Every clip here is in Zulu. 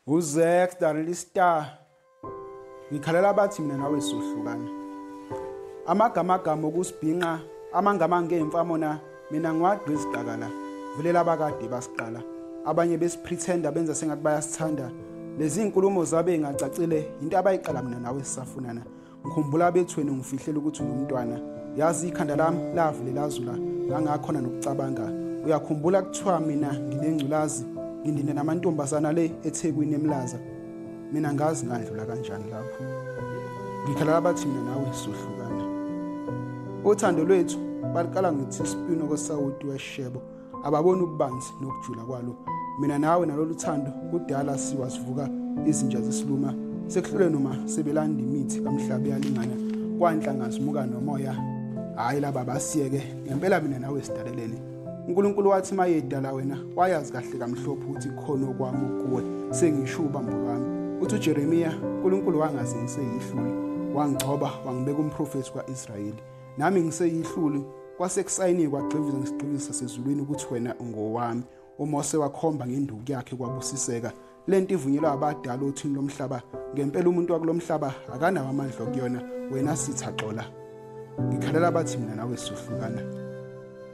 Uzex Darrell Star. Ngikhalela bathi mina nawe sizohlukana. Amagama okusibhinqa amangama ngemfamona mina ngiwadwe isidakala. Vulela abakade basiqala. Abanye besipretenda benza sengathi bayasithanda. Lezi inkulumo zabe engacacile into abayiqala mina nawe sisafunana. Ngikhumbula bethweni ngifihlela ukuthi unomntwana. Yazi ikhanda lami lavulela azula ngangakhona nokucabanga. Uyakhumbula kuthiwa mina nginengculazi ngindinde namantombazana le eThekwini eMlaza. Mina ngazi ngandlula kanjani lapho. Ngikhalela bathi mina nawe sizohlukana. Uthando lwethu baliqala ngithi isipino kosawoti weshebo. Ababona ububanzi nokujula kwalo. Mina nawe nalolu thando kudala siwazivuka izinja zesiluma. Sekuhlule noma sebelanda imithi kamhlabe yalingana. Kwanhlangazimuka nomoya. Hayi laba basiyeke ngempela mina nawe sidalelene. uNkulunkulu wathi mayedala wena wayazi kahle kamhlophe ukuthi khona kwami kuwe sengisho ubambo lami. Uthi uJeremiya uNkulunkulu wangazi ngiseyihluli wangcoba wangibeka umprofeti kwaIsrayeli. Nami ngiseyihluli kwasekusayini kwagqiviza ngesigqiviso sezulwini ukuthi wena ungowami. uMose wakhomba ngenduku yakhe kwabusiseka. Lento ivunyelwa abadala othini lomhlaba ngempela umuntu wakulomhlaba akanawo amandla okuyona wena sithaxola. Ngikhalela bathi mina nawe sizohlukana.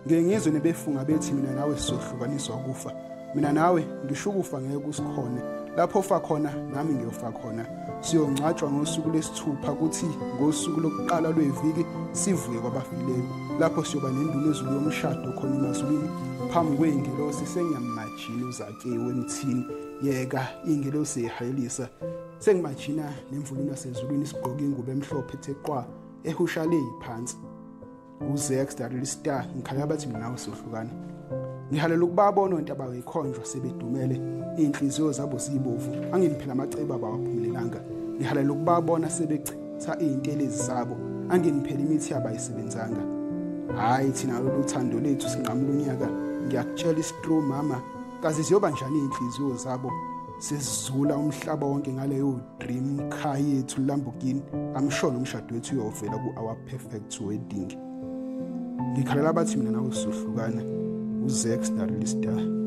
Ngengizwe nebefunga bethi mina nawe sizohlukaniswa ukufa. Mina nawe ngisho ukufa ngeke kusikhone. Lapho ufa khona nami ngiyofa khona. Siyongcwatshwa ngosuku lesithupha kuthi ngosuku lokuqala lweviki sivuye kwabafileyo. Lapho siyoba nendulo ezulu yomshado khona emazulwini phambi kweingelosi sengiyamajina uzakewe emthini. Yeka ingelosi ehayelisa. Sengimajina nemvuluni yasezulwini sigqoke ingubo emhlophe ethe qwa ehusha le phansi. Uzex Darrell Star ngikhalela bathi mina nawe sizohlukana. Ngihalela ukubabona into abayikhonjwa sebedumele inhliziyo zabo zibovu anginiphela amaceba abawaphumelelanga. Ngihalela ukubabona sebechitha izintelezi zabo anginiphela imithi abayisebenzanga. Hayi thina loluthando lethu sinqamula unyaka ngiyakutshela istro mama kazi ziyoba njani inhliziyo zabo sesizula umhlaba wonke ngaleyo dream car yethu Lamborghini. Amshona umshado wethu uyovela ku our perfect wedding. Ngikhalela bathi mina nawe sizohlukana. Uzex Darrell Star.